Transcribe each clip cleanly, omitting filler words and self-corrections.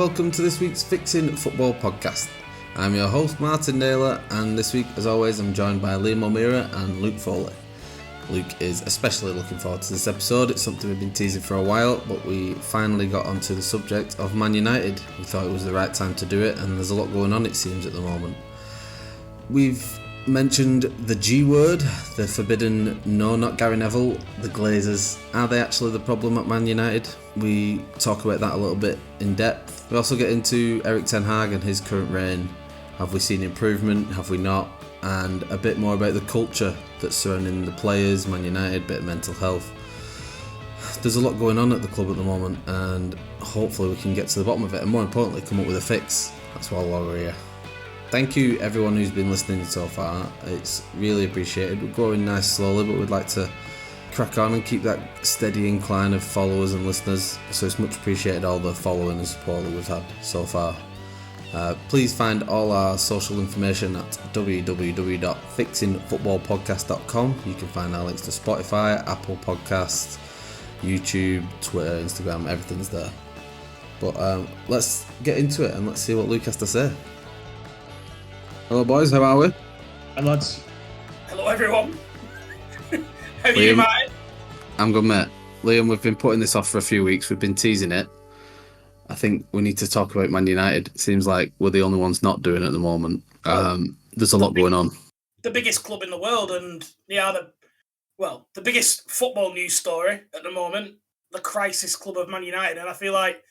welcome to this week's Fixing Football podcast. I'm your host Martin Naylor, and this week, as always, I'm joined by Liam O'Meara and Luke Foley. Luke is especially looking forward to this episode. It's something we've been teasing for a while, but we finally got onto the subject of Man United. We thought it was the right time to do it, and there's a lot going on, it seems, at the moment. We've mentioned the G word, the forbidden no, not Gary Neville, the Glazers. Are they actually the problem at Man United? We talk about that a little bit in depth. We also get into Erik ten Hag and his current reign. Have we seen improvement? Have we not? And a bit more about the culture that's surrounding the players, Man United, bit of mental health. There's a lot going on at the club at the moment, and hopefully we can get to the bottom of it, and more importantly, come up with a fix. That's why we're here. Thank you everyone who's been listening so far. It's really appreciated. We're growing nice slowly, but we'd like to crack on and keep that steady incline of followers and listeners. So it's much appreciated, all the following and support that we've had so far. Please find all our social information at www.fixingfootballpodcast.com. You can find our links to Spotify, Apple Podcasts, YouTube, Twitter, Instagram, everything's there. But let's get into it and let's see what Luke has to say. Hello boys, how are we? Hi lads. Hello everyone. How are Liam, you, Martin? I'm good, mate. Liam, we've been putting this off for a few weeks. We've been teasing it. I think we need to talk about Man United. It seems like we're the only ones not doing it at the moment. There's a lot going on. The biggest club in the world, and they are the biggest football news story at the moment, the crisis club of Man United. And I feel like,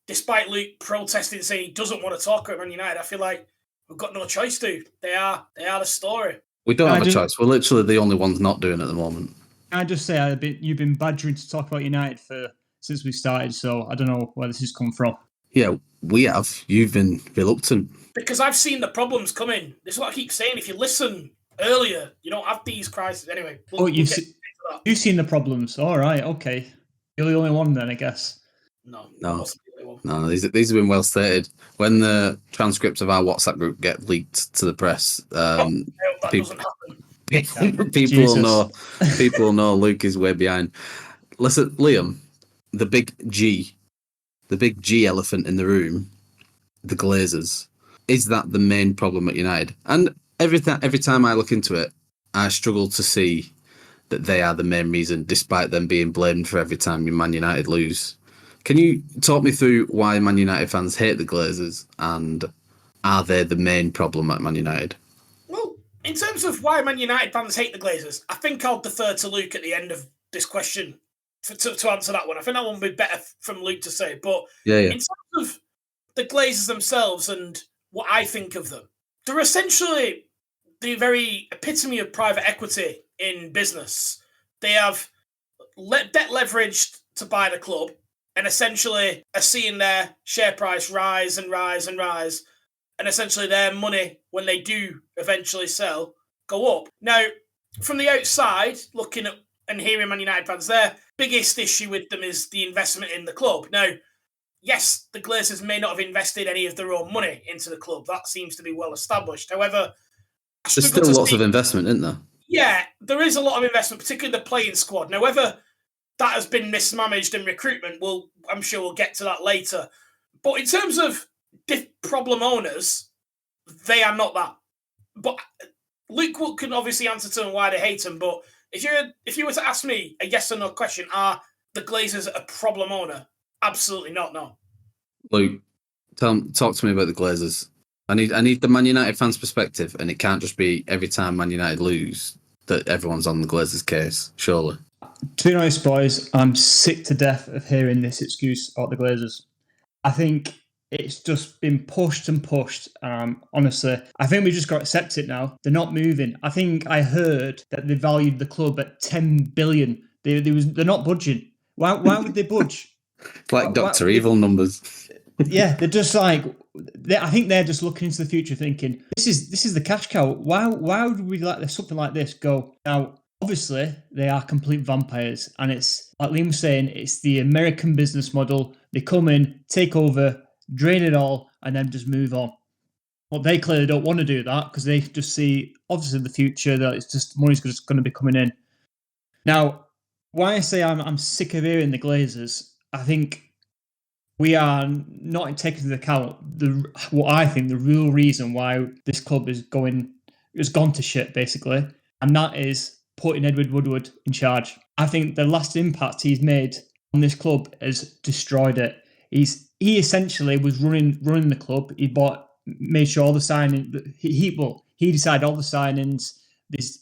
despite Luke protesting, saying he doesn't want to talk about Man United, I feel like we've got no choice to. They are the story. We don't have a choice. We're literally the only ones not doing it at the moment. I just say you've been badgering to talk about United since we started, so I don't know where this has come from. Yeah, we have. You've been reluctant. Because I've seen the problems coming. This is what I keep saying. If you listen earlier, you don't have these crises. Anyway. You've seen the problems. All right, okay. You're the only one then, I guess. No. These have been well stated. When the transcripts of our WhatsApp group get leaked to the press, that doesn't happen. People will know Luke is way behind. Listen, Liam, the big G elephant in the room, the Glazers. Is that the main problem at United? And every time I look into it, I struggle to see that they are the main reason, despite them being blamed for every time Man United lose. Can you talk me through why Man United fans hate the Glazers, and are they the main problem at Man United? Well, in terms of why Man United fans hate the Glazers, I think I'll defer to Luke at the end of this question to answer that one. I think that one would be better from Luke to say. But in terms of the Glazers themselves and what I think of them, they're essentially the very epitome of private equity in business. They have debt leveraged to buy the club, and essentially are seeing their share price rise and rise and rise, and essentially their money, when they do eventually sell, go up. Now, from the outside, looking at and hearing Man United fans, their biggest issue with them is the investment in the club. Now, yes, the Glazers may not have invested any of their own money into the club. That seems to be well established. However, there's still lots of investment, isn't there? Yeah, there is a lot of investment, particularly the playing squad. Now, whether that has been mismanaged in recruitment, I'm sure we'll get to that later. But in terms of problem owners, they are not that. But Luke can obviously answer to them why they hate them. But if you were to ask me a yes or no question, are the Glazers a problem owner? Absolutely not, no. Luke, talk to me about the Glazers. I need the Man United fans' perspective, and it can't just be every time Man United lose that everyone's on the Glazers' case, surely. To be honest, boys, I'm sick to death of hearing this excuse about the Glazers. I think it's just been pushed and pushed. Honestly, I think we just got to accept it now. They're not moving. I think I heard that they valued the club at 10 billion. They're not budging. Why would they budge? It's like Dr. Evil numbers. Yeah, they're just like. I think they're just looking into the future, thinking this is the cash cow. Why would we let something like this go now? Obviously, they are complete vampires, and it's, like Liam was saying, it's the American business model. They come in, take over, drain it all, and then just move on. Well, they clearly don't want to do that because they just see, obviously, the future, that it's just money's just going to be coming in. Now, why I say I'm sick of hearing the Glazers, I think we are not taking into account what I think the real reason why this club has gone to shit, basically, and that is putting Edward Woodward in charge. I think the last impact he's made on this club has destroyed it. He essentially was running the club. Made sure all the signings. He decided all the signings.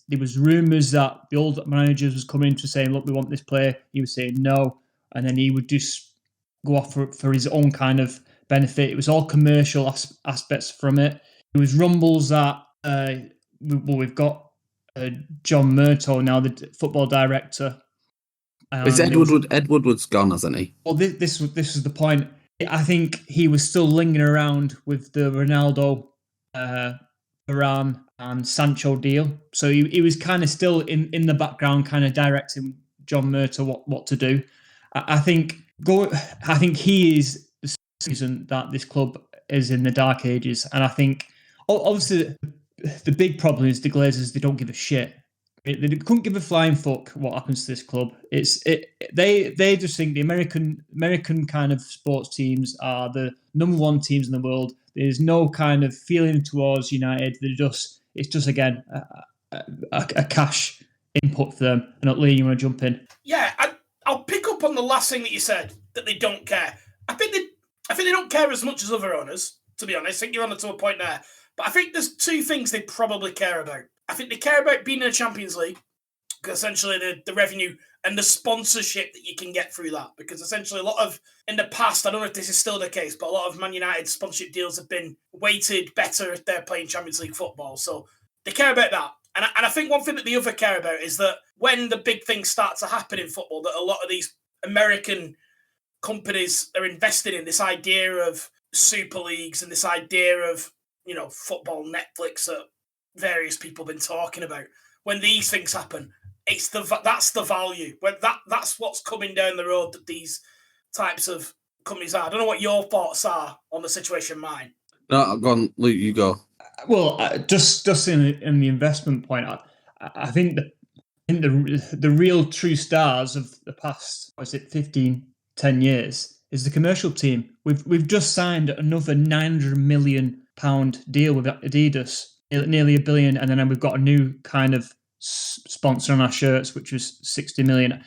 There was rumours that the old managers was coming to saying, "Look, we want this player." He was saying no, and then he would just go off for his own kind of benefit. It was all commercial aspects from it. There was rumbles that we've got John Murtaugh now, the football director. Is Ed Woodward's gone, hasn't he? Well, this was the point. I think he was still lingering around with the Ronaldo, Varane and Sancho deal. So he was kind of still in the background, kind of directing John Murtaugh what to do. I think he is the reason that this club is in the dark ages. And I think, obviously, the big problem is the Glazers, they don't give a shit. They couldn't give a flying fuck what happens to this club. They just think the American kind of sports teams are the number one teams in the world. There's no kind of feeling towards United. It's just again a cash input for them. And Lee, you want to jump in? Yeah, I'll pick up on the last thing that you said, that they don't care. I think they don't care as much as other owners, to be honest. I think you're on to a point there. But I think there's two things they probably care about. I think they care about being in the Champions League, because essentially the revenue and the sponsorship that you can get through that. Because essentially in the past, I don't know if this is still the case, but a lot of Man United sponsorship deals have been weighted better if they're playing Champions League football. So they care about that. And I think one thing that the other care about is that when the big things start to happen in football, that a lot of these American companies are invested in this idea of super leagues and this idea of, football Netflix that various people have been talking about. When these things happen, that's the value. That's what's coming down the road that these types of companies are. I don't know what your thoughts are on the situation, mine. No, go on, Luke, you go. Well, just in the investment point, I think the real true stars of the past, 10 years is the commercial team. We've just signed another £900 million deal with Adidas, nearly $1 billion, and then we've got a new kind of sponsor on our shirts, which was 60 million.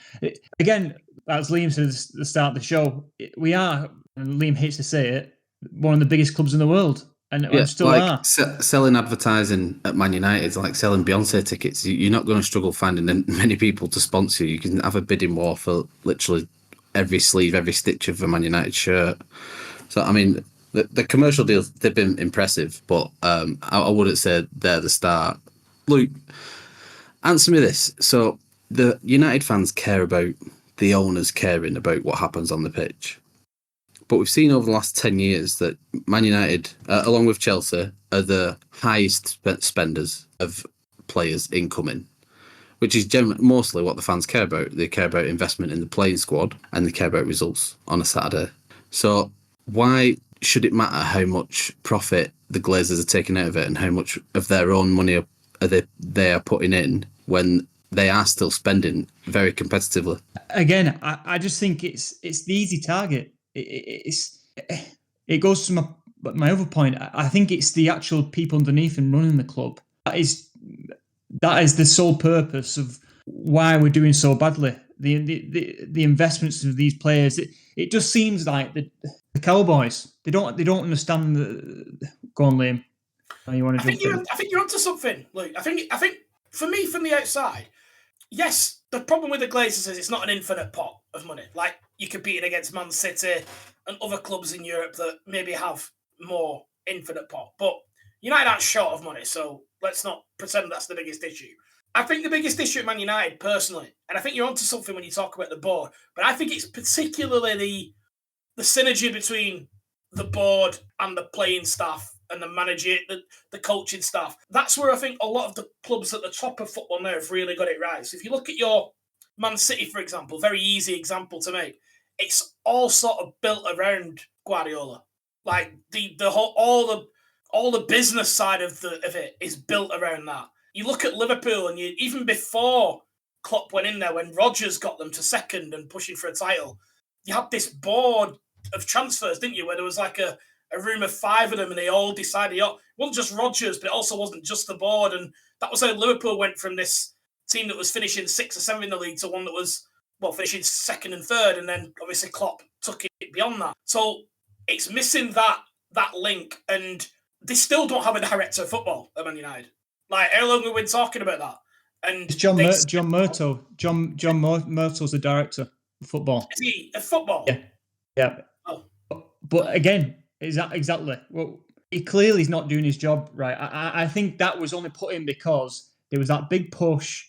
Again, as Liam said at the start of the show, we are, and Liam hates to say it, one of the biggest clubs in the world. And we still are. Selling advertising at Man United is like selling Beyonce tickets. You're not going to struggle finding many people to sponsor you. You can have a bidding war for literally every sleeve, every stitch of a Man United shirt. So, I mean, the commercial deals, they've been impressive, but I wouldn't say they're the start. Luke, answer me this. So, the United fans care about the owners caring about what happens on the pitch. But we've seen over the last 10 years that Man United, along with Chelsea, are the highest spenders of players incoming, which is mostly what the fans care about. They care about investment in the playing squad and they care about results on a Saturday. So why should it matter how much profit the Glazers are taking out of it and how much of their own money they are putting in when they are still spending very competitively? Again, I just think it's the easy target. It goes to my other point. I think it's the actual people underneath and running the club. That is the sole purpose of why we're doing so badly. The investments of these players. It just seems like the Cowboys. They don't understand Go on, Liam. You want to I think you're onto something, Luke. I think for me from the outside, yes, the problem with the Glazers is it's not an infinite pot of money. Like, you're competing against Man City and other clubs in Europe that maybe have more infinite pot. But United aren't short of money, so let's not pretend that's the biggest issue. I think the biggest issue at Man United, personally, and I think you're onto something when you talk about the board, but I think it's particularly the synergy between the board and the playing staff and the manager, the coaching staff. That's where I think a lot of the clubs at the top of football now have really got it right. So if you look at your Man City, for example, very easy example to make, it's all sort of built around Guardiola. Like the whole all the business side of it is built around that. You look at Liverpool, and even before Klopp went in there, when Rodgers got them to second and pushing for a title, you had this board of transfers, didn't you? Where there was like a room of 5 of them, and they all decided it wasn't just Rodgers, but it also wasn't just the board. And that was how Liverpool went from this team that was finishing 6th or 7th in the league to one that was finishing 2nd and 3rd, and then obviously Klopp took it beyond that. So it's missing that link, and they still don't have a director of football at Man United. Like, how long have we been talking about that? And it's John Murtough. John Murtaugh's the director of football. Is he a football? Yeah. Oh. But again, exactly. Well, he clearly is not doing his job right. I think that was only put in because there was that big push.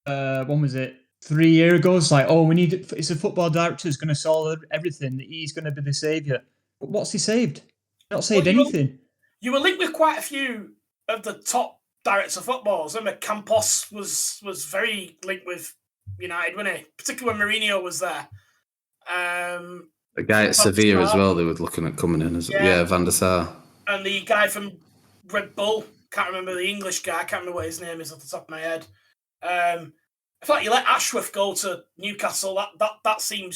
When was it? 3 years ago. It's like, it's a football director who's going to solve everything. That he's going to be the saviour. But what's he saved? Not saved anything. You were linked with quite a few of the top directors of footballs. I remember Campos was very linked with United, wasn't he? Particularly when Mourinho was there. The guy at Sevilla as well, they were looking at coming in as well. Yeah, Van der Sar. And the guy from Red Bull, can't remember the English guy, I can't remember what his name is off the top of my head. I feel like you let Ashworth go to Newcastle. That seemed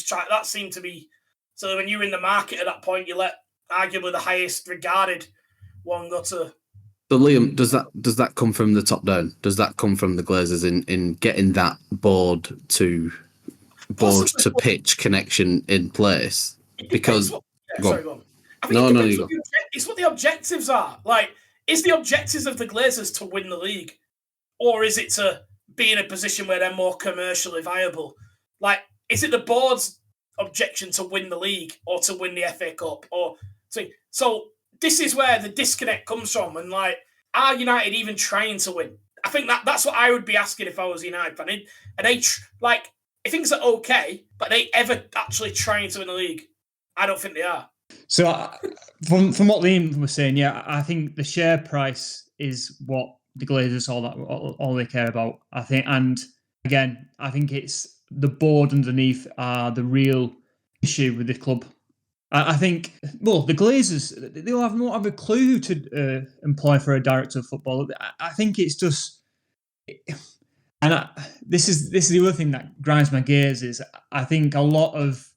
to be, so when you're in the market at that point, you let arguably the highest regarded one go to. So Liam, does that come from the top down? Does that come from the Glazers in getting that board to pitch connection in place? Because go on. I think it's what the objectives are. Like, is the objectives of the Glazers to win the league, or is it to be in a position where they're more commercially viable? Like, is it the board's objection to win the league or to win the FA Cup? So this is where the disconnect comes from. And like, are United even trying to win? I think that's what I would be asking if I was a United fan. Are they if things are okay, but are they ever actually trying to win the league? I don't think they are. So from what Liam was saying, I think the share price is what the Glazers all they care about. I think, and again, I think it's the board underneath are the real issue with the club. I think, the Glazers, they won't have a clue to employ for a director of football. I think it's just, and this is the other thing that grinds my gears is I think a lot of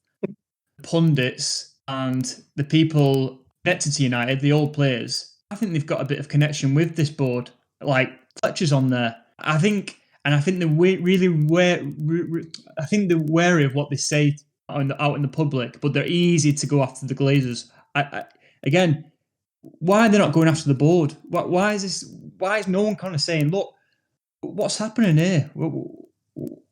pundits and the people connected to United, the old players, I think they've got a bit of connection with this board. Like Fletcher's on there, I think they're they're wary of what they say out in the public, but they're easy to go after the Glazers. Again, why are they not going after the board? Why is no one kind of saying, look, what's happening here?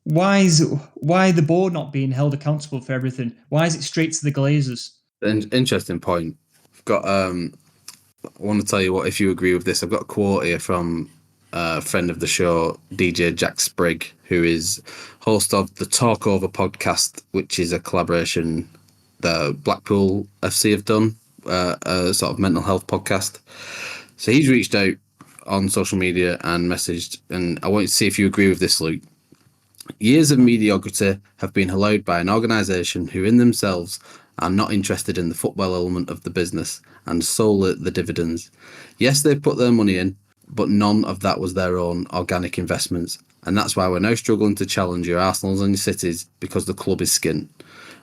Why the board not being held accountable for everything? Why is it straight to the Glazers? An interesting point. I've got. I want to tell you what, if you agree with this, I've got a quote here from a friend of the show, DJ Jack Sprigg, who is host of the Talkover podcast, which is a collaboration that Blackpool FC have done, a sort of mental health podcast. So he's reached out on social media and messaged, and I want you to see if you agree with this, Luke. Years of mediocrity have been allowed by an organisation who in themselves are not interested in the football element of the business and solely the dividends. Yes, they've put their money in, but none of that was their own organic investments. And that's why we're now struggling to challenge your Arsenals and your Cities, because the club is skint.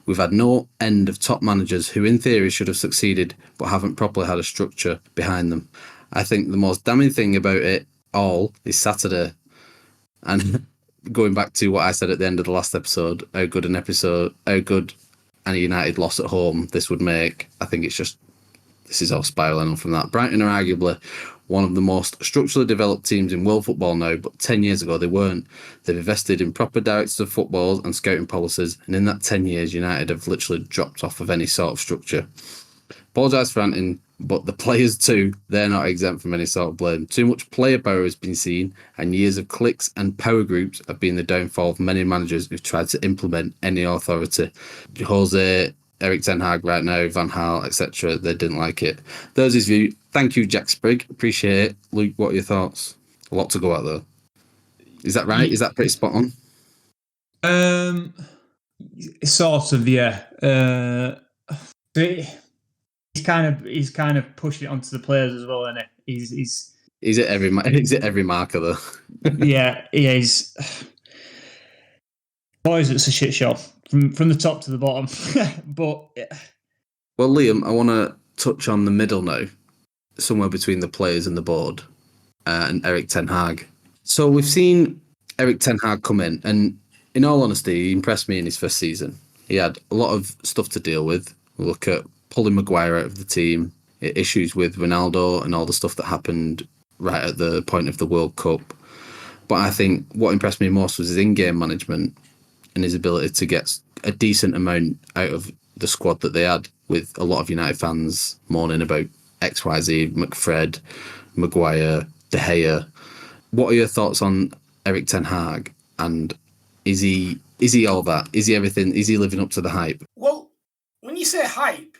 We've had no end of top managers who in theory should have succeeded but haven't properly had a structure behind them. I think the most damning thing about it all is Saturday. And going back to what I said at the end of the last episode, how good and a United loss at home this would make, I think this is all spiralling on from that. Brighton are arguably one of the most structurally developed teams in world football now, but 10 years ago they weren't. They've invested in proper directors of football and scouting policies, and in that 10 years United have literally dropped off of any sort of structure. Apologise for ranting, but the players too, they're not exempt from any sort of blame. Too much player power has been seen, and years of cliques and power groups have been the downfall of many managers who've tried to implement any authority. Jose, Eric Ten Hag right now, Van Gaal, etc., they didn't like it. There's his view. Thank you, Jack Sprigg. Appreciate it. Luke, what are your thoughts? A lot to go out there. Is that right? Is that pretty spot on? Sort of, yeah. He's kind of pushing it onto the players as well, isn't he? He's at every marker though. Yeah, he is. Boys, it's a shit show from the top to the bottom. But Well, Liam, I want to touch on the middle now, somewhere between the players and the board, and Erik ten Hag. So we've seen Erik ten Hag come in, and in all honesty, he impressed me in his first season. He had a lot of stuff to deal with. We look at pulling Maguire out of the team, issues with Ronaldo and all the stuff that happened right at the point of the World Cup. But I think what impressed me most was his in-game management and his ability to get a decent amount out of the squad that they had, with a lot of United fans moaning about XYZ, McFred, Maguire, De Gea. What are your thoughts on Erik ten Hag? And is he all that? Is he everything? Is he living up to the hype? Well, when you say hype,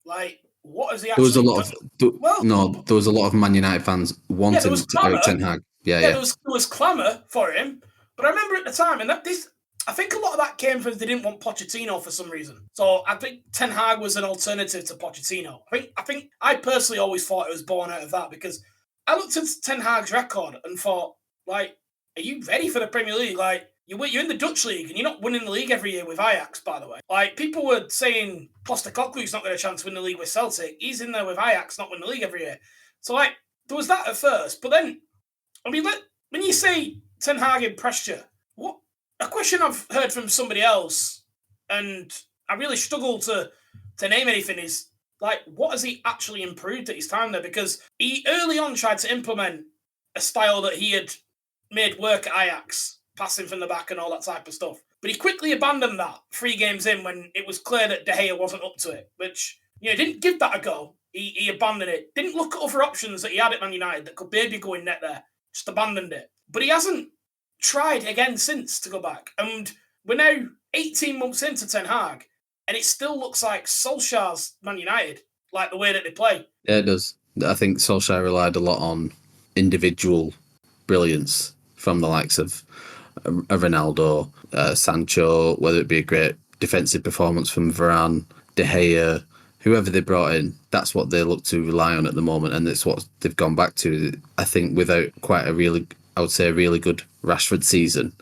like, what is he actually There was a lot of Man United fans wanting Erik ten Hag. There was clamour for him. But I remember at the time, and I think a lot of that came from they didn't want Pochettino for some reason. So I think Ten Hag was an alternative to Pochettino. I personally always thought it was born out of that, because I looked at Ten Hag's record and thought, like, are you ready for the Premier League? Like, you're in the Dutch league and you're not winning the league every year with Ajax, by the way. Like, people were saying Postecoglou's not got a chance to win the league with Celtic. He's in there with Ajax, not winning the league every year. So, like, there was that at first. But then, I mean, when you say Ten Hag impressed you, what? A question I've heard from somebody else, and I really struggle to name anything, is, like, what has he actually improved at his time there? Because he early on tried to implement a style that he had made work at Ajax, passing from the back and all that type of stuff. But he quickly abandoned that 3 games in when it was clear that De Gea wasn't up to it, which, didn't give that a go. He abandoned it. Didn't look at other options that he had at Man United that could maybe go in net there. Just abandoned it. But he hasn't tried again since to go back. And we're now 18 months into Ten Hag, and it still looks like Solskjaer's Man United, like the way that they play. Yeah, it does. I think Solskjaer relied a lot on individual brilliance from the likes of Ronaldo, Sancho, whether it be a great defensive performance from Varane, De Gea, whoever they brought in. That's what they look to rely on at the moment, and it's what they've gone back to. I think without quite a really good Rashford season,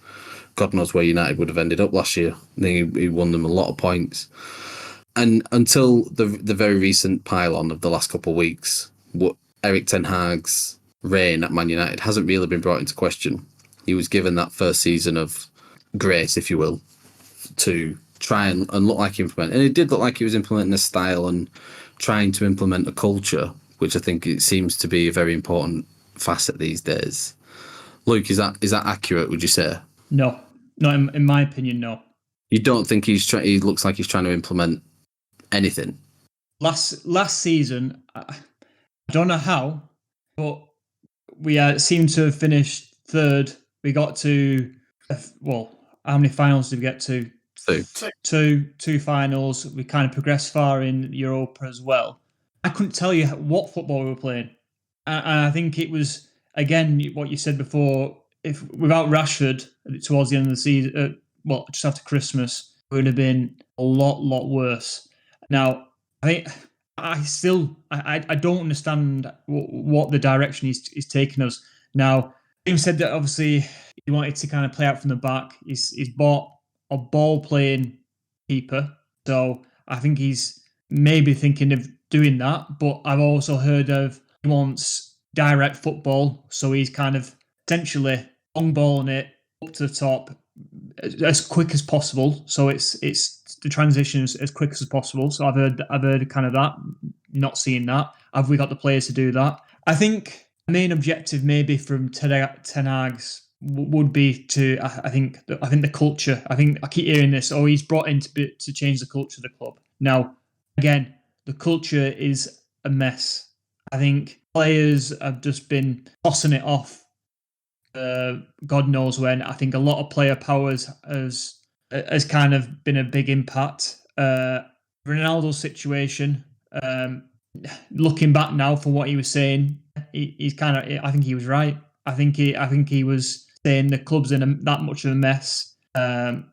God knows where United would have ended up last year. He won them a lot of points. And until the very recent pile-on of the last couple of weeks, what Erik ten Hag's reign at Man United hasn't really been brought into question. He was given that first season of grace, if you will, to try and look like he implemented. And it did look like he was implementing a style and trying to implement a culture, which I think it seems to be a very important facet these days. Luke, is that accurate, would you say? No, not in my opinion, no. You don't think he looks like he's trying to implement anything? Last season, I don't know how, but we seemed to have finished third. We got to, how many finals did we get to? Two finals. We kind of progressed far in Europa as well. I couldn't tell you what football we were playing. And I think it was, again, what you said before, if without Rashford towards the end of the season, just after Christmas, it would have been a lot worse. Now, I think I don't understand what the direction he's taking us. Now, Liam said that obviously he wanted to kind of play out from the back. He's bought a ball-playing keeper, so I think he's maybe thinking of doing that. But I've also heard of he wants direct football, so he's kind of essentially long-balling it up to the top as quick as possible. So it's the transition as quick as possible. So I've heard kind of that. Not seeing that. Have we got the players to do that? I think the main objective maybe from Ten Hag's would be to, I think the culture. I think I keep hearing this. Oh, he's brought in to change the culture of the club. Now, again, the culture is a mess. I think players have just been tossing it off. God knows when. I think a lot of player powers has kind of been a big impact. Ronaldo's situation. Looking back now for what he was saying, he's kind of. I think he was right. I think he was saying the club's in that much of a mess, and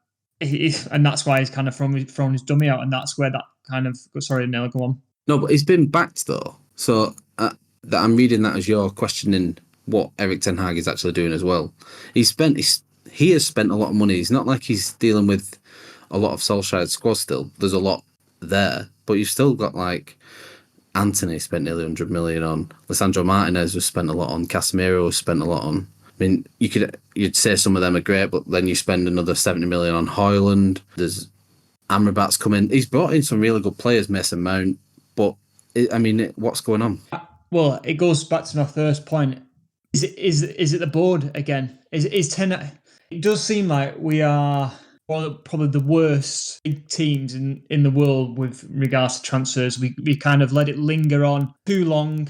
that's why he's kind of thrown his dummy out, and that's where that kind of. Sorry, Neil, go on. No, but he's been backed though, so that I'm reading that as you're questioning what Erik ten Hag is actually doing as well. He has spent a lot of money. It's not like he's dealing with a lot of Solskjaer's squad still. There's a lot there, but you've still got like Anthony spent nearly 100 million on. Lisandro Martinez was spent a lot on. Casemiro was spent a lot on. I mean, you'd say some of them are great, but then you spend another 70 million on Højlund. There's Amrabat's coming. He's brought in some really good players, Mason Mount. But what's going on? Well, it goes back to my first point. Is it the board again? Is 10? It does seem like we are probably the worst teams in the world with regards to transfers. We kind of let it linger on too long.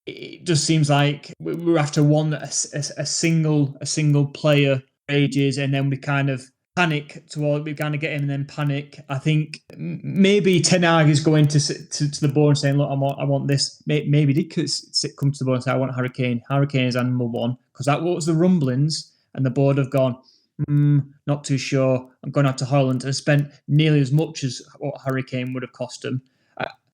It just seems like we're after a single player for ages, and then we kind of panic we kind of get him and then panic. I think maybe Ten Hag is going to the board and saying, look, I want this. Maybe he could come to the board and say, I want Harry Kane. Harry Kane is animal one, because that was the rumblings, and the board have gone, not too sure. I'm going out to Højlund and spent nearly as much as what Harry Kane would have cost him.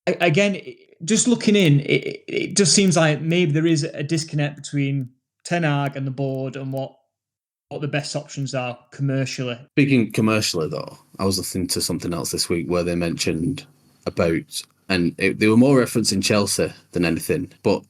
Again, just looking in, it just seems like maybe there is a disconnect between Ten Hag and the board and what the best options are commercially. Speaking commercially, though, I was listening to something else this week where they mentioned about, and they were more referencing Chelsea than anything, but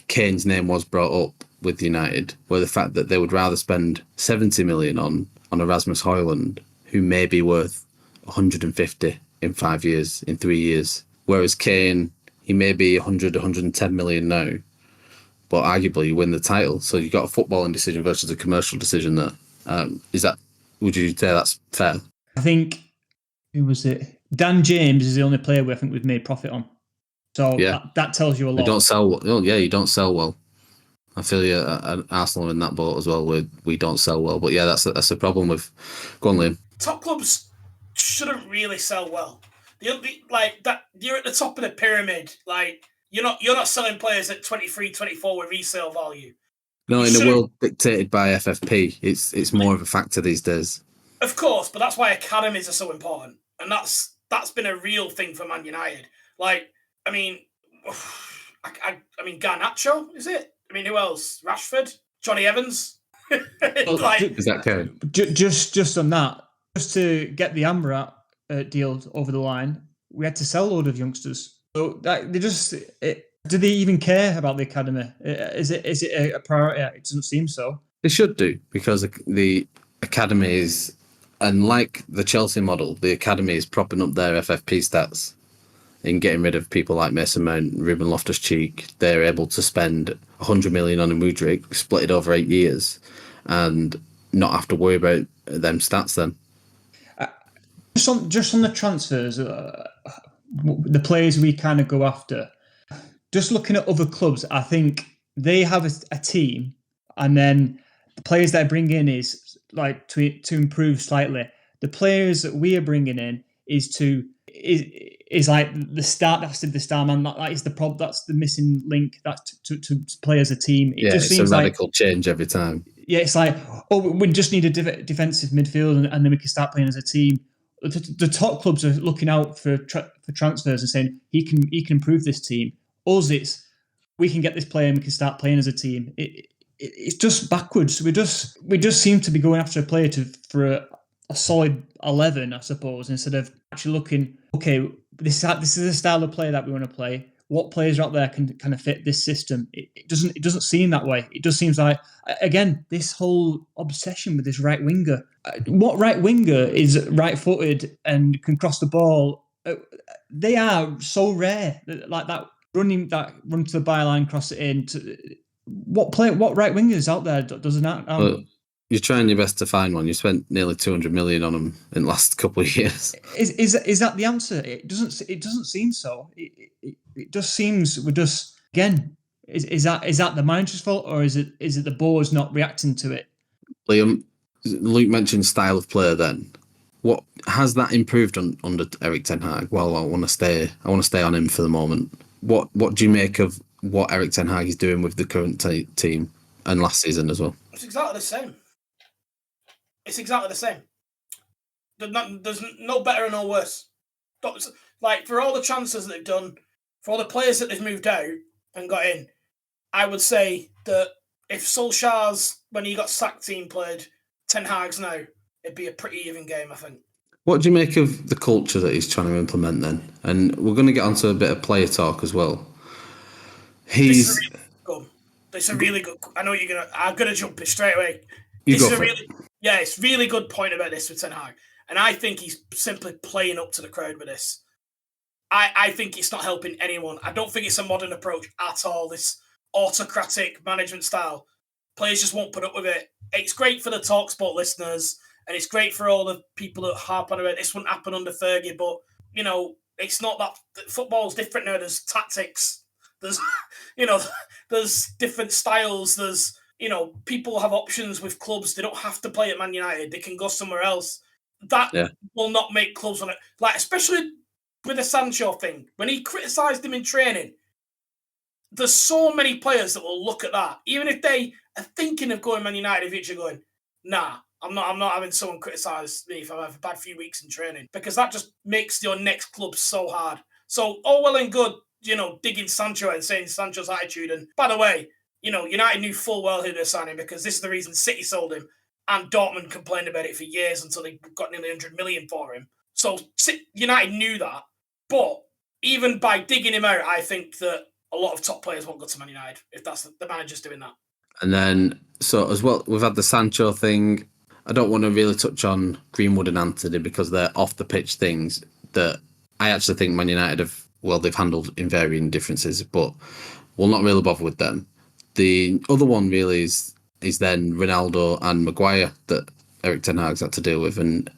Kane's name was brought up with United, where the fact that they would rather spend 70 million on Erasmus Højlund, who may be worth 150 in 5 years, in 3 years, whereas Kane, he may be 100, 110 million now, but arguably you win the title. So you've got a footballing decision versus a commercial decision there. Would you say that's fair? I think, who was it? Dan James is the only player we've made profit on. So yeah, that tells you a lot. You don't sell well. Oh, yeah, you don't sell well. I feel you. Arsenal are in that boat as well, where we don't sell well. But yeah, that's a problem with. Go on, Liam. Top clubs shouldn't really sell well. Like that, you're at the top of the pyramid. Like you're not selling players at 23, 24 with resale value. No, in a world dictated by FFP, it's more of a factor these days. Of course, but that's why academies are so important, and that's been a real thing for Man United. Like, I mean Garnacho, is it? I mean, who else? Rashford, Johnny Evans. Is that okay? Just on that, just to get the Amrabat deal over the line, we had to sell a load of youngsters. So do they even care about the academy? Is it a priority? It doesn't seem so. They should do, because the academy is, and like the Chelsea model, the academy is propping up their FFP stats in getting rid of people like Mason Mount, Ruben Loftus-Cheek. They're able to spend 100 million on a Mudryk, split it over 8 years, and not have to worry about them stats then. Just on the transfers, the players we kind of go after, just looking at other clubs, I think they have a team, and then the players they bring in is like to improve slightly. The players that we are bringing in is like the start. That's the star man. That is the problem. That's the missing link. That's to play as a team. It just seems a radical change every time. Yeah, it's like, we just need a defensive midfield, and then we can start playing as a team. The top clubs are looking out for transfers and saying he can improve this team. Us, it's we can get this player and we can start playing as a team. It's just backwards. We just seem to be going after a player for a solid 11, I suppose, instead of actually looking, okay, this is the style of play that we want to play. What players out there can kind of fit this system? It doesn't seem that way. It just seems like, again, this whole obsession with this right winger. What right winger is right-footed and can cross the ball? They are so rare. Like that run to the byline, cross it in. What right winger is out there does that? Well, you're trying your best to find one. You spent nearly 200 million on them in the last couple of years. Is that the answer? It doesn't seem so. It just seems we're just, again, is that the manager's fault, or is it the board's not reacting to it? Liam, Luke mentioned style of player. Then, what has that improved under Erik Ten Hag? Well, I want to stay on him for the moment. What do you make of what Erik Ten Hag is doing with the current team and last season as well? It's exactly the same. There's no better or no worse. Like, for all the transfers that they've done, for all the players that they've moved out and got in, I would say that if Solskjaer's, when he got sacked, team played Ten Hag's now, it'd be a pretty even game, I think. What do you make of the culture that he's trying to implement then? And we're going to get onto a bit of player talk as well. This is a really good. I know you're gonna. I'm gonna jump it straight away. It's really good point about this with Ten Hag, and I think he's simply playing up to the crowd with this. I think it's not helping anyone. I don't think it's a modern approach at all. This autocratic management style, players just won't put up with it. It's great for the TalkSport listeners, and it's great for all the people that harp on about this wouldn't happen under Fergie. But it's not that football's different now. There's tactics. There's there's different styles. There's people have options with clubs. They don't have to play at Man United. They can go somewhere else. That will not make clubs on it. Like, especially with the Sancho thing, when he criticised him in training, there's so many players that will look at that, even if they are thinking of going Man United in the future, going, nah, I'm not having someone criticise me if I've had a bad few weeks in training, because that just makes your next club so hard. So, all well and good, digging Sancho and saying Sancho's attitude. And by the way, United knew full well who they're signing, because this is the reason City sold him, and Dortmund complained about it for years until they got nearly 100 million for him. So United knew that. But even by digging him out, I think that a lot of top players won't go to Man United if that's the manager's doing that. And then, so as well, we've had the Sancho thing. I don't want to really touch on Greenwood and Antony because they're off the pitch things that I actually think Man United they've handled in varying differences, but we'll not really bother with them. The other one really is then Ronaldo and Maguire that Erik ten Hag's had to deal with, and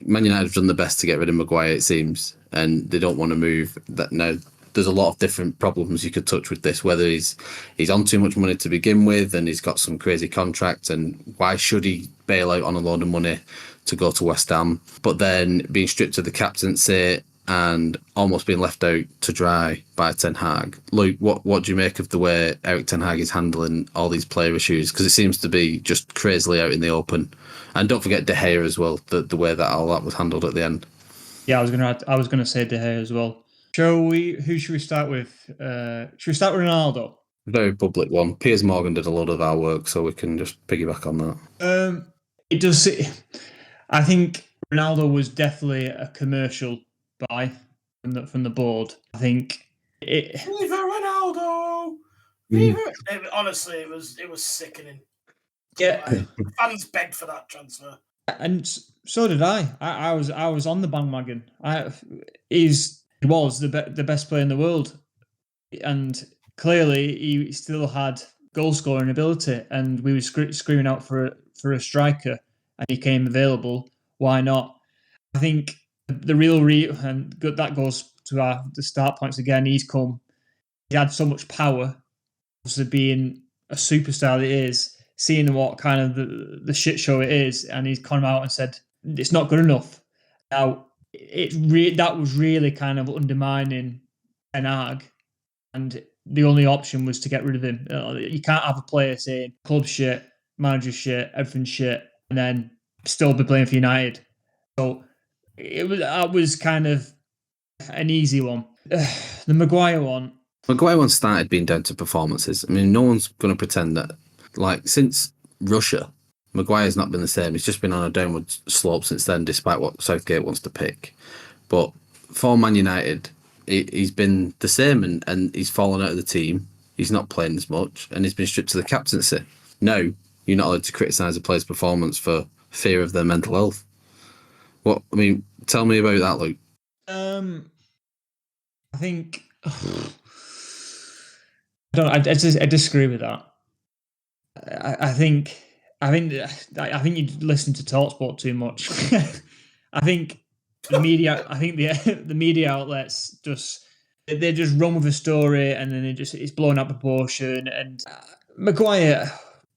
Man United have done the best to get rid of Maguire, it seems, and they don't want to move that now. There's a lot of different problems you could touch with this, whether he's on too much money to begin with and he's got some crazy contract, and why should he bail out on a load of money to go to West Ham, but then being stripped of the captaincy and almost being left out to dry by Ten Hag. Luke, what do you make of the way Erik ten Hag is handling all these player issues? Because it seems to be just crazily out in the open. And don't forget De Gea as well, the way that all that was handled at the end. Yeah, I was gonna say De Gea as well. Who should we start with? Should we start with Ronaldo? Very public one. Piers Morgan did a lot of our work, so we can just piggyback on that. It does. I think Ronaldo was definitely a commercial buy from the board. I think it. Viva Ronaldo! Viva! Honestly, it was sickening. Yeah, fans begged for that transfer, and so did I. I was on the bandwagon. He was the best player in the world, and clearly he still had goal scoring ability. And we were screaming out for a striker, and he came available. Why not? I think the real and that goes to the start points again. He had so much power, obviously being a superstar that he is, seeing what kind of the shit show it is, and he's come out and said it's not good enough. Now that was really kind of undermining Ten Hag, and the only option was to get rid of him. You can't have a player saying club shit, manager shit, everything shit, and then still be playing for United. So that was kind of an easy one. The Maguire one. Maguire one started being down to performances. I mean, no one's going to pretend that, since Russia, Maguire's not been the same. He's just been on a downward slope since then, despite what Southgate wants to pick. But for Man United, he's been the same, and he's fallen out of the team. He's not playing as much, and he's been stripped to the captaincy. No, you're not allowed to criticise a player's performance for fear of their mental health. Tell me about that, Luke. I think I disagree with that. I think you listen to TalkSport too much. I think the media. I think the media outlets they just run with a story, and then it's blown out of proportion. And Maguire,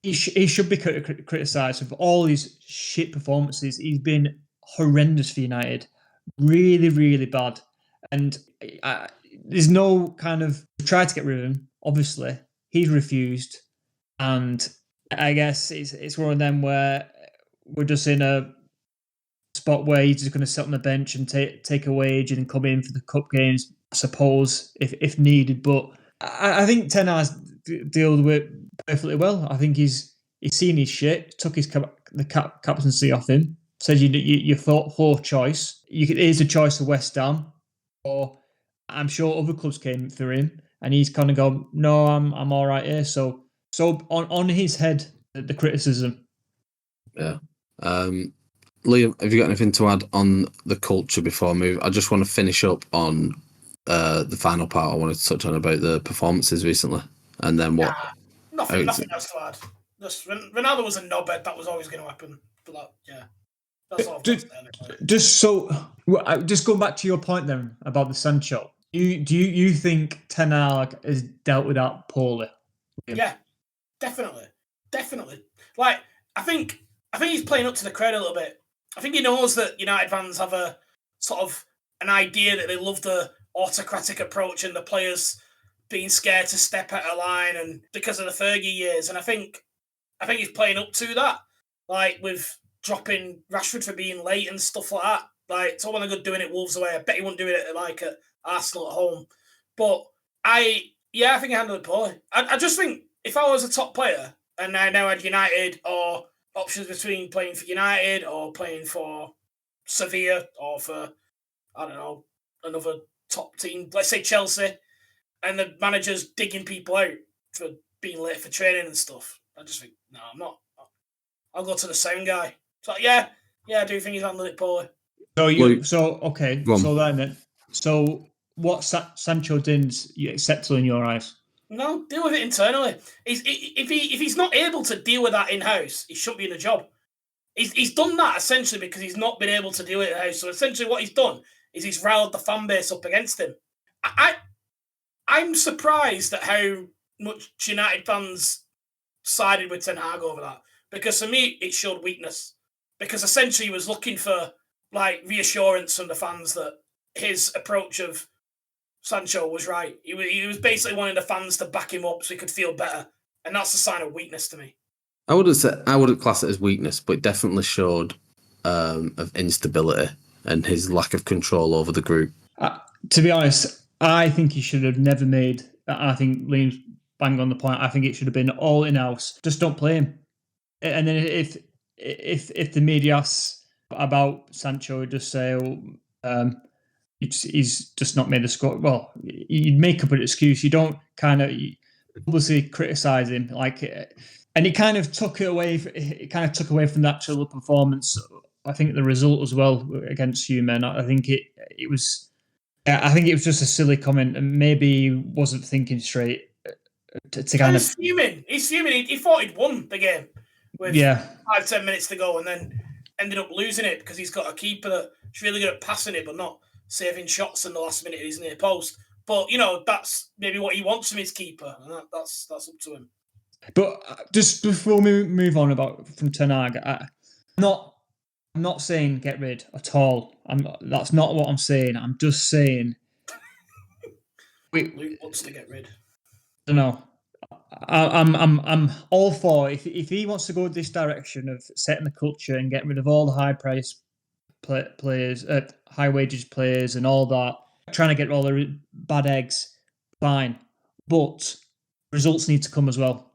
he should be criticised for all these shit performances. He's been horrendous for United, really, really bad. And there's no kind of try to get rid of him. Obviously, he's refused, and I guess it's one of them where we're just in a spot where he's just going to sit on the bench and take a wage and come in for the cup games, I suppose, if needed. But I think Ten Hag's dealt with it perfectly well. I think he's seen his shit, took the captaincy off him, said you thought for choice. Here's a choice of West Ham, or I'm sure other clubs came through him, and he's kind of gone, no, I'm all right here. So on his head, the criticism. Yeah. Liam, have you got anything to add on the culture before I move? I just want to finish up on the final part I wanted to touch on about the performances recently, and then what? Nothing else to add. Just Ronaldo was a knobhead. That was always going to happen. But that, yeah, that's all. Just going back to your point then about the Sancho. Do you think Ten Hag has dealt with that poorly? Yeah, definitely. Like I think he's playing up to the credit a little bit. I think he knows that United fans have a sort of an idea that they love the autocratic approach and the players being scared to step out of line, and because of the Fergie years. And I think he's playing up to that, like with dropping Rashford for being late and stuff like that. Like it's all well and good doing it Wolves away. I bet he wouldn't do it like at Arsenal at home. But I think he handled it poorly. I just think if I was a top player and I now had United or options between playing for United or playing for Sevilla or for, I don't know, another top team, let's say Chelsea, and the manager's digging people out for being late for training and stuff, I just think, no, I'm not. I'll go to the sound guy. So yeah, I do think he's handled it poorly. So what Sancho didn't acceptable in your eyes? No, deal with it internally. If he's not able to deal with that in-house, he shouldn't be in the job. He's done that essentially because he's not been able to deal with it in-house. So essentially what he's done is he's riled the fan base up against him. I'm surprised at how much United fans sided with Ten Hag over that. Because for me, it showed weakness. Because essentially he was looking for like reassurance from the fans that his approach of Sancho was right. He was basically wanting the fans to back him up so he could feel better. And that's a sign of weakness to me. I wouldn't class it as weakness, but it definitely showed of instability and his lack of control over the group. To be honest, I think he should have never made. I think Liam's bang on the point. I think it should have been all in-house. Just don't play him. And then if the media asks about Sancho, just say, he's just not made the squad. Well, you make up an excuse. You don't kind of publicly criticise him, and it kind of took it away. It kind of took away from the actual performance. I think the result as well against you men. I think it was. I think it was just a silly comment, and maybe he wasn't thinking straight. To kind of fuming. He's fuming. He thought he'd won the game with 5-10 minutes to go, and then ended up losing it because he's got a keeper that's really good at passing it, but not saving shots in the last minute of his near post. But that's maybe what he wants from his keeper, and that's up to him. But just before we move on from Ten Hag, I'm not saying get rid at all. That's not what I'm saying. I'm just saying. Luke wants to get rid. I don't know. I'm all for if he wants to go this direction of setting the culture and getting rid of all the high price players, high wages players, and all that, trying to get all the bad eggs. Fine, but results need to come as well.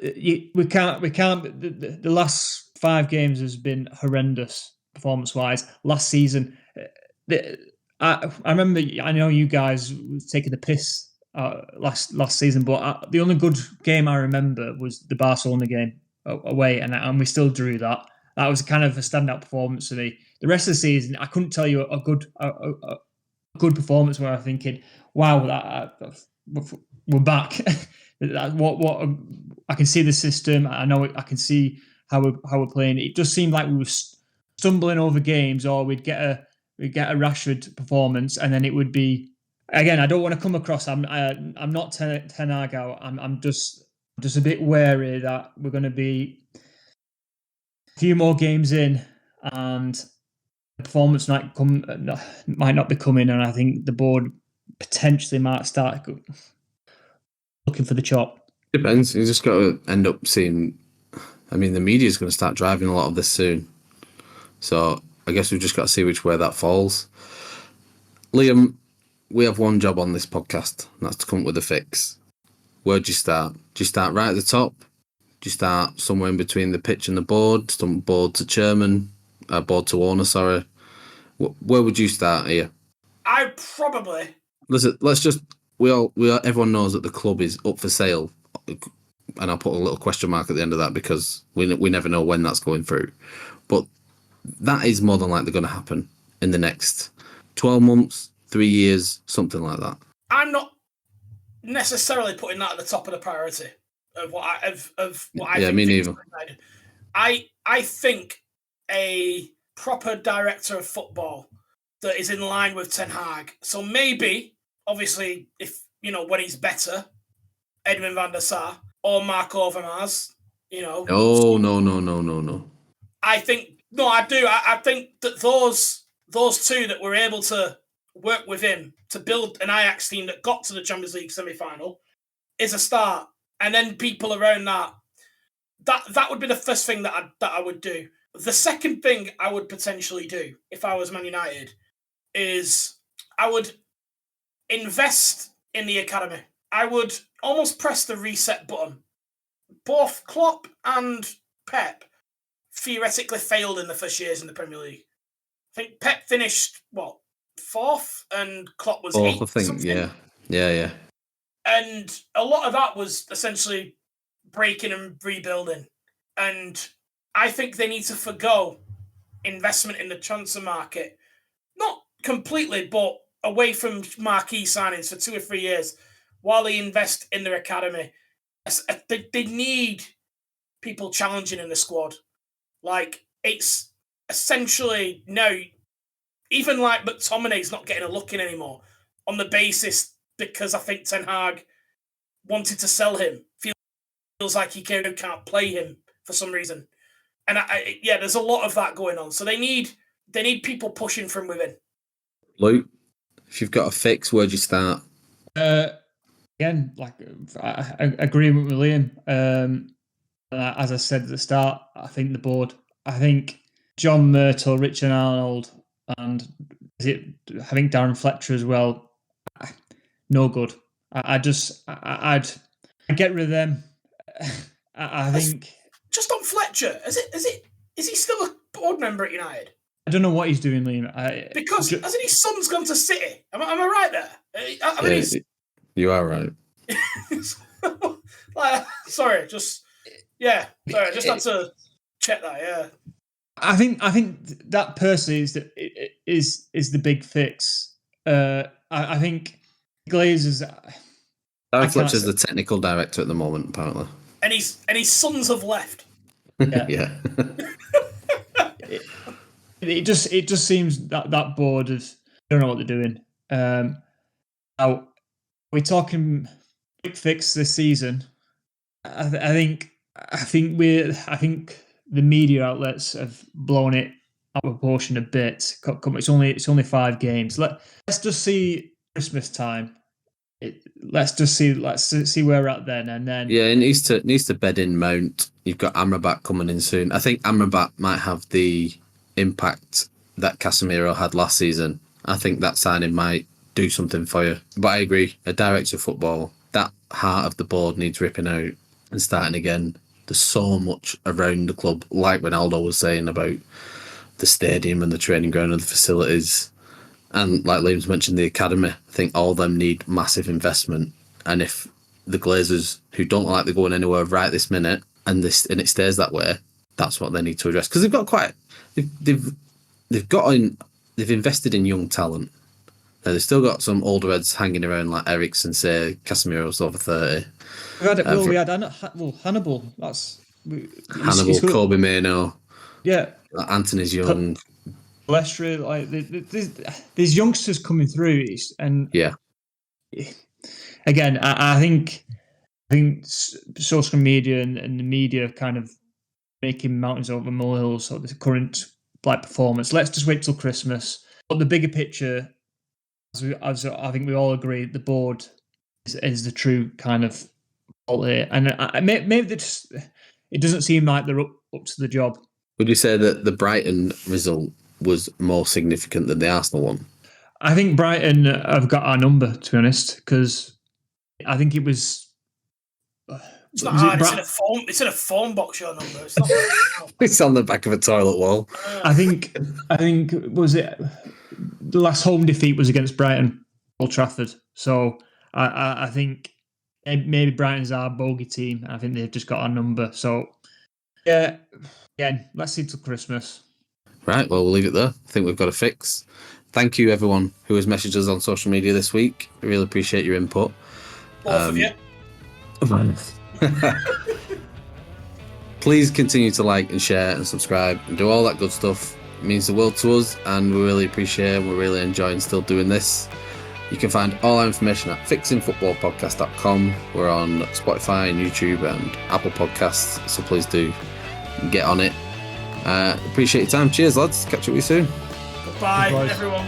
We can't. The last 5 games has been horrendous performance-wise. Last season, I remember. I know you guys were taking the piss last season, but the only good game I remember was the Barcelona game away, and we still drew that. That was kind of a standout performance for me. The rest of the season, I couldn't tell you a good performance where I'm thinking, "Wow, we're back." What I can see the system. I know I can see how we're playing. It just seemed like we were stumbling over games, or we'd get a Rashford performance, and then it would be. Again, I don't want to come across. I'm not Ten Hag out. I'm just a bit wary that we're going to be a few more games in, and the performance might not be coming, and I think the board potentially might start looking for the chop. Depends. You just got to end up seeing. I mean, the media is going to start driving a lot of this soon, so I guess we've just got to see which way that falls. Liam, we have one job on this podcast, and that's to come up with a fix. Where do you start? Do you start right at the top? Do you start somewhere in between the pitch and the board? Some board to chairman? board to owner. Sorry, where would you start here? I probably listen. Let's just everyone knows that the club is up for sale, and I'll put a little question mark at the end of that because we never know when that's going through, but that is more than likely going to happen in the next 12 months, 3 years, something like that. I'm not necessarily putting that at the top of the priority of what I think. Me neither. I think a proper director of football that is in line with Ten Hag. So maybe, obviously, if when he's better, Edwin van der Sar or Mark Overmars. No. I think I do. I think that those two that were able to work with him to build an Ajax team that got to the Champions League semi-final is a start, and then people around that would be the first thing that I would do. The second thing I would potentially do if I was Man United is I would invest in the academy. I would almost press the reset button. Both Klopp and Pep theoretically failed in the first years in the Premier League. I think Pep finished, fourth, and Klopp was eighth. I think, yeah. And a lot of that was essentially breaking and rebuilding. And I think they need to forgo investment in the transfer market. Not completely, but away from marquee signings for 2 or 3 years while they invest in their academy. They need people challenging in the squad. Like, it's essentially now, even like McTominay's not getting a look in anymore on the basis because I think Ten Hag wanted to sell him. Feels like he can't play him for some reason. And there's a lot of that going on. So they need people pushing from within. Luke, if you've got a fix, where'd you start? Again, I agree with Liam. As I said at the start, I think the board. I think John Myrtle, Richard Arnold, and I think Darren Fletcher as well. No good. I'd get rid of them. I think just on Fletcher. Is he still a board member at United? I don't know what he's doing, Liam. Because hasn't his son's gone to City? Am I right there? You are right. Sorry, I just had to check that. Yeah, I think that personally is the big fix. I think Glazers. Darren Fletcher's the technical director at the moment, apparently, and his sons have left. Yeah. It just seems that board of don't know what they're doing. Now we're talking quick fix this season. I think the media outlets have blown it out of proportion a bit. It's only 5 games. Let's just see Christmas time. Let's see where we're at then, and then it needs to bed in Mount. You've got Amrabat coming in soon. I think Amrabat might have the impact that Casemiro had last season. I think that signing might do something for you. But I agree, a director of football, that heart of the board needs ripping out and starting again. There's so much around the club, like Ronaldo was saying about the stadium and the training ground and the facilities. And like Liam's mentioned, the academy, I think all of them need massive investment. And if the Glazers, who don't look like they're going anywhere right this minute, and it stays that way, that's what they need to address. Because they've invested in young talent. Now, they've still got some older heads hanging around like Eriksen, say Casemiro's over 30. We had Hannibal. Hannibal, Kobe Mainoo. Yeah, Anthony's young. Lestri, these youngsters coming through, and again, I think social media and the media kind of making mountains over molehills of the current performance. Let's just wait till Christmas. But the bigger picture, as I think we all agree, the board is the true kind of fault here, and maybe it doesn't seem like they're up to the job. Would you say that the Brighton result was more significant than the Arsenal one? I think Brighton have got our number, to be honest, because I think it was It's not hard. It's in a phone box. Your number. It's not. It's on the back of a toilet wall. I think was it the last home defeat was against Brighton, Old Trafford. So I think maybe Brighton's our bogey team. I think they've just got our number. So yeah, again, let's see till Christmas. Right. Well, we'll leave it there. I think we've got a fix. Thank you, everyone who has messaged us on social media this week. I really appreciate your input. Both of you. Please continue to like and share and subscribe and do all that good stuff. It means the world to us, and we really appreciate it. We're really enjoying still doing this. You can find all our information at fixingfootballpodcast.com. We're on Spotify and YouTube and Apple Podcasts, so please do get on it. Appreciate your time. Cheers, lads. Catch up with you soon. Goodbye, everyone.